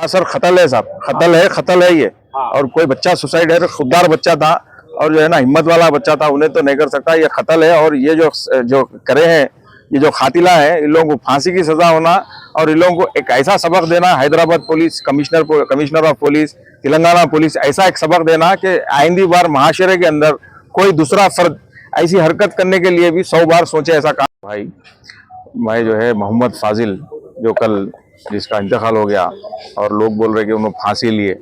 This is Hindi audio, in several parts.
सर खतल है साहब, खतल है ये। और कोई बच्चा सुसाइड है, खुददार बच्चा था और जो है ना हिम्मत वाला बच्चा था, उन्हें तो नहीं कर सकता, ये खतल है। और ये जो करे हैं, ये जो खातिला है, इन लोगों को फांसी की सजा होना और इन लोगों को एक ऐसा सबक देना, Hyderabad police commissioner of police, Telangana police, ऐसा एक सबक देना कि आइंदी बार महाशरे के अंदर कोई दूसरा फर्द ऐसी हरकत करने के लिए भी 100 बार सोचे ऐसा काम। भाई मैं जो है मोहम्मद फाजिल, जो कल जिसका इंतकाल हो गया और लोग बोल रहे कि उन्होंने फांसी लिए,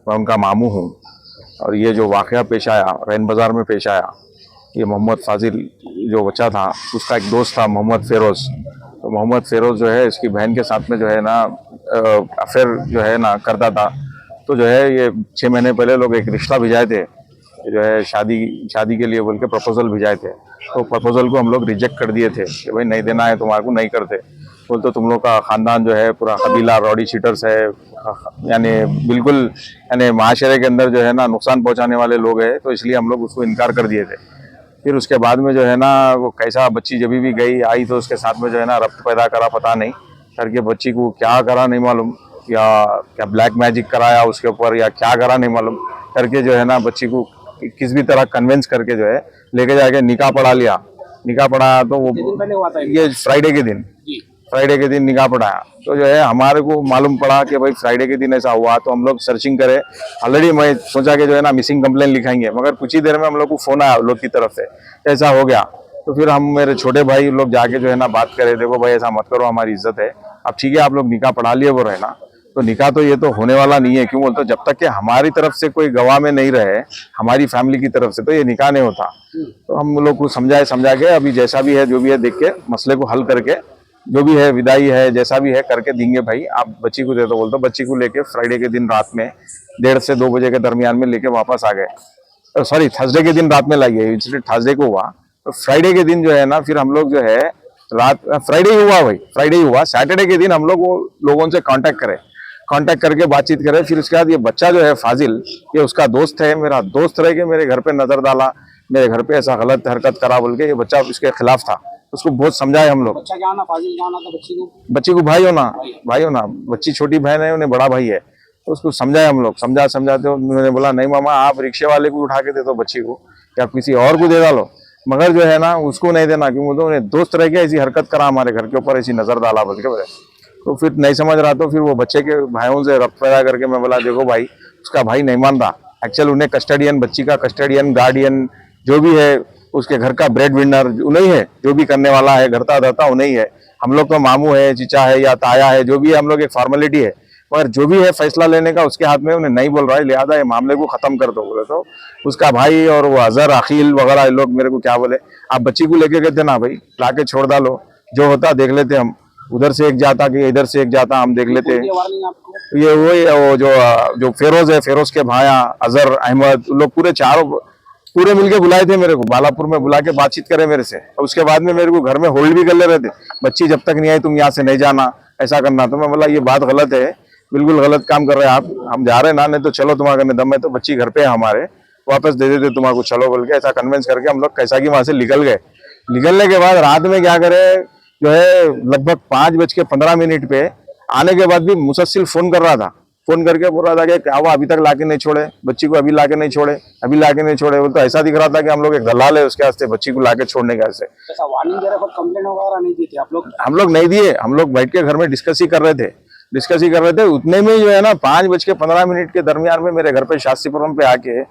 मैं उनका मामू हूँ। और ये जो वाक़या पेश आया रैन बाज़ार में पेश आया, ये मोहम्मद फाजिल जो बच्चा था, उसका एक दोस्त था मोहम्मद फेरोज़। तो मोहम्मद फेरोज़ जो है इसकी बहन के साथ में जो है ना अफेयर जो है ना करता था। तो जो है ये 6 महीने पहले लोग एक रिश्ता भिजाए थे, जो है शादी के लिए बोल के प्रपोजल भिजाए थे। तो प्रपोजल को हम लोग रिजेक्ट कर दिए थे कि भाई नहीं देना है तुम्हारे को, नहीं करते। बोल तो तुम लोग का ख़ानदान जो है पूरा कबीला रॉडी शीटर्स है, यानी बिल्कुल यानी माशरे के अंदर जो है ना नुकसान पहुंचाने वाले लोग हैं, तो इसलिए हम लोग उसको इनकार कर दिए थे। फिर उसके बाद में जो है ना वो कैसा बच्ची जब भी गई आई तो उसके साथ में जो है ना रब्त पैदा करा, पता नहीं करके बच्ची को क्या करा नहीं मालूम, या क्या ब्लैक मैजिक कराया उसके ऊपर या क्या करा नहीं मालूम, करके जो है ना बच्ची को किस भी तरह कन्विंस करके जो है लेके जाके निकाह पढ़ा लिया। निकाह पढ़ाया तो वो ये फ्राइडे के दिन निकाह पढ़ाया। तो जो है हमारे को मालूम पड़ा कि भाई फ्राइडे के दिन ऐसा हुआ, तो हम लोग सर्चिंग करे। ऑलरेडी मैं सोचा कि जो है ना मिसिंग कंप्लेन लिखाएंगे, मगर कुछ ही देर में हम लोग को फोन आया लोग की तरफ से ऐसा हो गया। तो फिर हम मेरे छोटे भाई लोग जाके जो है ना बात करे, देखो भाई ऐसा मत करो, हमारी इज्जत है। अब ठीक है आप लोग निकाह पढ़ा लिए वो रहना, तो निकाह तो ये तो होने वाला नहीं है। क्यों बोलते, जब तक कि हमारी तरफ से कोई गवाह में नहीं रहे, हमारी फैमिली की तरफ से, तो ये निकाह नहीं होता। तो हम लोग को समझा के अभी जैसा भी है जो भी है देख के मसले को हल करके जो भी है विदाई है जैसा भी है करके देंगे। भाई आप बच्ची को दे दो, बोलते बच्ची को लेके फ्राइडे के दिन रात में 1:30 से 2 बजे के दरमियान में लेके वापस आ गए। सॉरी थर्सडे के दिन रात में लाइए, इंसिडेंट थर्सडे को हुआ। तो फ्राइडे के दिन जो है ना फिर हम लोग जो है रात फ्राइडे ही हुआ, भाई फ्राइडे ही हुआ। सैटरडे के दिन हम लोग वो लोगों से कांटेक्ट करके बातचीत करे। फिर उसके बाद ये बच्चा जो है फाजिल, ये उसका दोस्त है, मेरा दोस्त रह के मेरे घर पे नजर डाला, मेरे घर पे ऐसा गलत हरकत करा बोल के ये बच्चा उसके खिलाफ था। उसको बहुत समझाए हम लोग। बच्चा क्या ना फाजिल क्या ना था बच्ची को भाई हो ना, बच्ची छोटी बहन है, उन्हें बड़ा भाई है। तो उसको समझाए हम लोग, समझाते उन्होंने बोला नहीं मामा आप रिक्शे वाले को उठा के दे दो बच्ची को, या किसी और को दे डालो, मगर जो है ना उसको नहीं देना। क्यों बोलते उन्हें दोस्त रह के ऐसी हरकत करा, हमारे घर के ऊपर ऐसी नजर डाला बोल के। तो फिर नहीं समझ रहा, तो फिर वो बच्चे के भाइयों से रब्त पैदा करके मैं बोला देखो भाई, उसका भाई नहीं मान रहा। एक्चुअल उन्हें कस्टडियन, बच्ची का कस्टडियन गार्डियन जो भी है, उसके घर का ब्रेड विनर उन्हीं है, जो भी करने वाला है घरता धरता उन्हीं है। हम लोग तो मामू है, चीचा है या ताया है, जो भी है हम लोग एक फॉर्मेलिटी है, मगर जो भी है फैसला लेने का उसके हाथ में, उन्हें नहीं बोल रहा है, लिहाजा ये मामले को खत्म कर दो बोले। तो उसका भाई और वो अजहर अखिल वगैरह लोग मेरे को क्या बोले, आप बच्ची को लेके गए थे ना भाई, लाके छोड़ डालो, जो होता देख लेते हम, उधर से एक जाता कि इधर से एक जाता, हम देख लेते। ये वही वो जो फेरोज है, फेरोज के भाई अजहर अहमद, लोग पूरे मिलके बुलाए थे मेरे को, बालापुर में बुला के बातचीत करे मेरे से। और उसके बाद में मेरे को घर में होल्ड भी कर ले रहे थे, बच्ची जब तक नहीं आई तुम यहाँ से नहीं जाना, ऐसा करना। तो मैं बोला ये बात गलत है, बिल्कुल गलत काम कर रहे हैं आप, हम जा रहे हैं ना, नहीं तो चलो तुम्हारे में दम है तो बच्ची घर पे है हमारे, वापस दे देते तुम्हारे, चलो बोल के ऐसा कन्विंस करके हम लोग कैसा कि वहां से निकल गए। निकलने के बाद रात में क्या करे, जो है लगभग 5:15 पे आने के बाद भी मुसलसिल फोन कर रहा था, फोन करके बोल रहा था कि क्या हुआ अभी तक लाके नहीं छोड़े, बच्ची को अभी लाके नहीं छोड़े, अभी लाके नहीं छोड़े। वो तो ऐसा दिख रहा था कि हम लोग एक दलाल है उसके वास्ते बच्ची को लाके छोड़ने के वास्ते। वार्निंग दे रहे पर कंप्लेंट वगैरह नहीं दी थी आप लोग? हम लोग नहीं दिए, हम लोग बैठ के घर में डिस्कस ही कर रहे थे। उतने में जो है ना 5:15 के दरमियान में मेरे घर पे शास्त्रीपुरम पे आके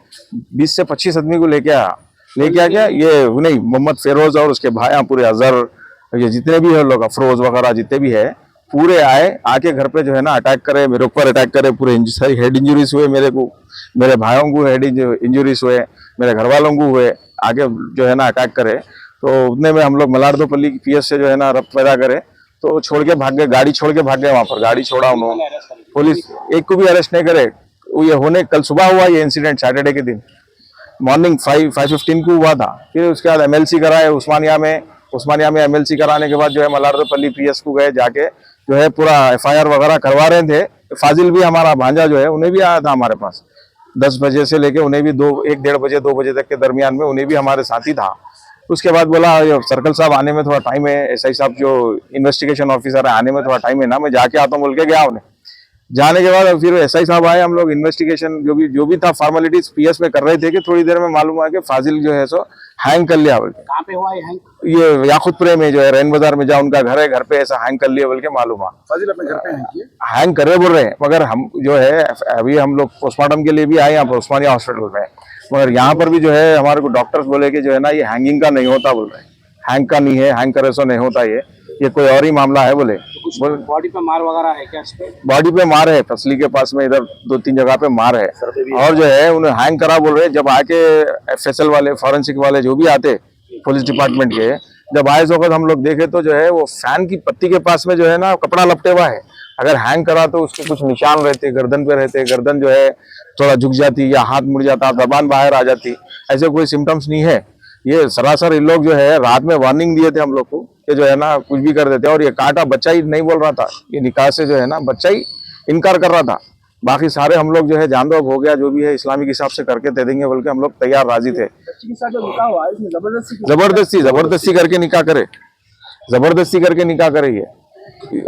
20 से 25 आदमी को लेके आ गया ये नहीं मोहम्मद फेरोज और उसके भाई पूरे अजहर, ये जितने भी है लोग, अफरोज वगैरह जितने भी है, पूरे आके घर पे जो है ना अटैक करे, मेरे ऊपर अटैक करे, पूरे सारी हेड इंजरीज हुए मेरे को, मेरे भाइयों को हेड इंजरीज हुए, मेरे घर वालों को हुए, आगे जो है ना अटैक करे। तो उतने में हम लोग मलारदोपल्ली पीएस से जो है ना रब्त पैदा करे, तो छोड़ के भाग गए, गाड़ी छोड़ के भाग गए। वहां पर गाड़ी छोड़ा उन्होंने, पुलिस एक को भी अरेस्ट नहीं करे। ये होने कल सुबह हुआ ये इंसिडेंट, सैटरडे के दिन मॉर्निंग 5:15 को हुआ था। फिर उसके बाद MLC कराए उस्मानिया में MLC कराने के बाद जो है मलारदोपल्ली पीएस को गए, जाके जो है पूरा FIR वगैरह करवा रहे थे। फाजिल भी हमारा भांजा जो है उन्हें भी आया था हमारे पास 10 बजे से लेके, उन्हें भी 1-1:30 बजे 2 बजे तक के दरमियान में उन्हें भी हमारे साथ ही था। उसके बाद बोला सर्कल साहब आने में थोड़ा टाइम है, SI साहब जो इन्वेस्टिगेशन ऑफिसर है आने में थोड़ा टाइम है ना, मैं जाके आता हूँ बोल के गया उन्हें। जाने के बाद फिर एसआई साहब आए, हम लोग इन्वेस्टिगेशन जो भी था फॉर्मेलिटीज पीएस में कर रहे थे कि थोड़ी देर में मालूम हुआ कि फाजिल जो है सो हैंग कर लिया बोल के। कहाँ पे हुआ ये हैंग? ये याकुतपुरे में जो है रैन बाजार में जहाँ उनका घर है, घर पे ऐसा हैंग कर लिया बोल के मालूम हुआ। फाजिल अपने घर पे हैंग किए? हैंग करे बोल रहे हैं, मगर हम जो है अभी हम लोग पोस्टमार्टम के लिए भी आए यहाँ पर उस्मानिया हॉस्पिटल में, मगर यहाँ पर भी जो है हमारे को डॉक्टर्स बोले कि जो है ना ये हैंगिंग का नहीं होता बोल रहे हैं, हैंग का नहीं है, हैंग करे सो नहीं होता, ये कोई और ही मामला है बोले। बॉडी पे मार वगैरह है क्या इस पे? बॉडी पे मार है, फसली के पास में इधर 2-3 जगह पे मार है, और जो है उन्हें हैंग करा बोल रहे हैं। जब आके एफएसएल वाले, फॉरेंसिक वाले जो भी आते पुलिस डिपार्टमेंट के, जब आए इस वक्त हम लोग देखे तो जो है वो फैन की पत्ती के पास में जो है ना कपड़ा लपटे हुआ है। अगर हैंग करा तो उसके कुछ निशान रहते, गर्दन पे रहते, गर्दन जो है थोड़ा झुक जाती या हाथ मुड़ जाता, जबान बाहर आ जाती, ऐसे कोई सिम्टम्स नहीं है। ये सरासर इन लोग जो है रात में वार्निंग दिए थे हम लोग को कि जो है ना कुछ भी कर देते, और ये कांटा बच्चा ही नहीं बोल रहा था, ये निकाह से जो है ना बच्चा ही इनकार कर रहा था। बाकी सारे हम लोग जो है जान दो हो गया, जो भी है इस्लामिक हिसाब से करके दे देंगे बोल के हम लोग तैयार राजी थे। जबरदस्ती करके निकाह करे, जबरदस्ती करके निकाह करे। ये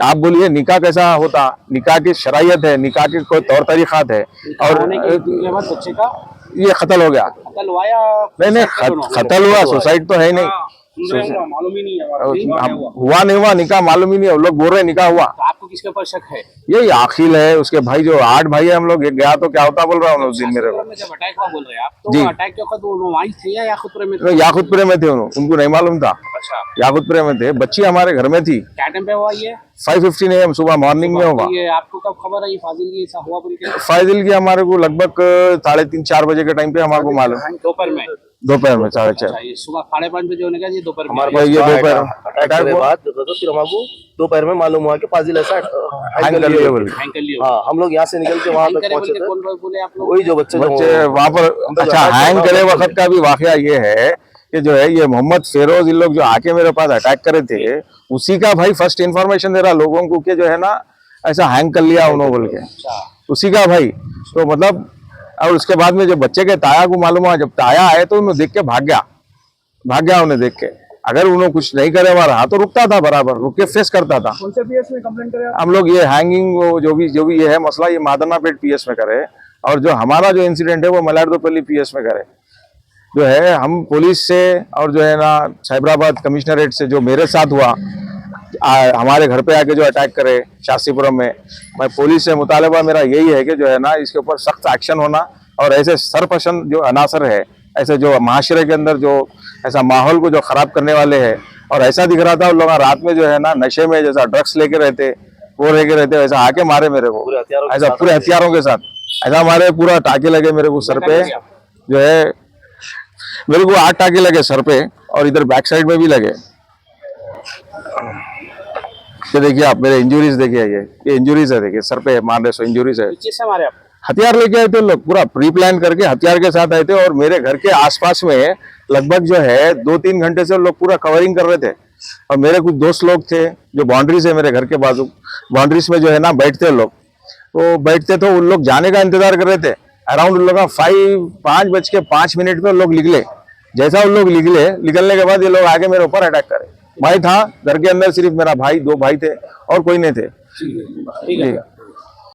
आप बोलिए निकाह कैसा होता? निकाह की शरायत है, निकाह के कोई तौर तरीकात है, और बच्चे का ये कत्ल हो गया। कत्ल हुआ या नहीं, कत्ल हुआ, सुसाइड तो है नहीं, मालूम ही नहीं है। हुआ नहीं हुआ निकाह मालूम ही नहीं है, लोग बोल रहे निकाह हुआ। तो आपको किसके ऊपर शक है? यही आखिल है, उसके भाई जो 8 भाई है हम लोग, एक गया तो क्या होता बोल रहा हूँ उस दिन मेरे को। जब अटैक हुआ बोल रहे हैं आप, तो जी। अटैक के वक्त वो वहीं थे या याकुतपुरे में थे? तो याकुतपुरे में थे, उनको नहीं मालूम था, अच्छा, याकुतपुरे में थे। बच्ची हमारे घर में थी। क्या टाइम पे हुआ ये? 5:15 AM सुबह मॉर्निंग में हुआ। ये आपको कब खबर है ये फाजिल की ऐसा हुआ बोल के? फाजिल की हमारे को लगभग 3:30-4 बजे के टाइम पे हमारे को मालूम, दोपहर में? दोपहर में 4:30। ये सुबह 5:30 बजे होने का, ये दोपहर में? ये दोपहर अटैक के बाद फिर हमको दोपहर में मालूम हुआ कि फाजिल ऐसा हैंग कर लिया बोले। हैंग कर लिया? हाँ, हम लोग यहाँ से निकल के वहाँ तक करे बोल पहुंचे के थे। कौन बोले आप लोग? वही जो बच्चे वहाँ पर। अच्छा, हैंग करे वक्त का भी वाकया ये है कि जो है ये मोहम्मद फेरोज, इन लोग जो आके मेरे पास अटैक करे थे, उसी का भाई फर्स्ट इन्फॉर्मेशन दे रहा लोगों को कि जो है ना ऐसा हैंग कर लिया उन्होंने बोल के, उसी का भाई। तो मतलब, और उसके बाद में जो बच्चे के ताया को मालूम हुआ, जब ताया आए तो उन्हें देख के भाग गया उन्हें देख के। अगर उन्होंने कुछ नहीं करे हुआ रहा तो रुकता था, बराबर रुक के फेस करता था। कौन से पीएस में कंप्लेंट करे? हम लोग ये हैंगिंग जो भी ये है मसला, ये मादनापेट पीएस में करे, और जो हमारा जो इंसिडेंट है वो मलारदोपल्ली पीएस में करे। जो है हम पुलिस से और जो है ना साइबराबाद कमिश्नरेट से जो मेरे साथ हुआ, हमारे घर पे आके जो अटैक करे शास्त्रीपुरम में, मैं पुलिस से मुतालबा मेरा यही है कि जो है ना इसके ऊपर सख्त एक्शन होना, और ऐसे सरपसंद जो अनासर है, ऐसे जो माशरे के अंदर जो ऐसा माहौल को जो खराब करने वाले हैं, और ऐसा दिख रहा था उन लोग रात में जो है ना नशे में जैसा ड्रग्स लेके रहते, वो लेके रहते, वैसा आके मारे मेरे को, ऐसा पूरे हथियारों के साथ ऐसा मारे, पूरा टाके लगे मेरे को सर पे, जो है मेरे को 8 टाके लगे सर पे, और इधर बैक साइड में भी लगे। ये देखिए आप, मेरे इंजुरीज देखिए, ये इंजुरीज है, देखिए सर पे मार रहे सो इंजुरीज है। किससे मारे आप? हथियार लेके आए थे लोग, पूरा प्री प्लान करके हथियार के साथ आए थे, और मेरे घर के आसपास में लगभग जो है 2-3 घंटे से लोग पूरा कवरिंग कर रहे थे। और मेरे कुछ दोस्त लोग थे जो बाउंड्रीज है मेरे घर के बाजू, बाउंड्रीज में जो है ना बैठते लोग, तो बैठते तो उन लोग जाने का इंतजार कर रहे थे। अराउंड उन लोग 5:05 में लोग निकले। जैसा उन लोग निकलने के बाद ये लोग आगे मेरे ऊपर अटैक करे। मैं था घर के अंदर, सिर्फ मेरा भाई, 2 भाई थे और कोई नहीं थे। ठीक है।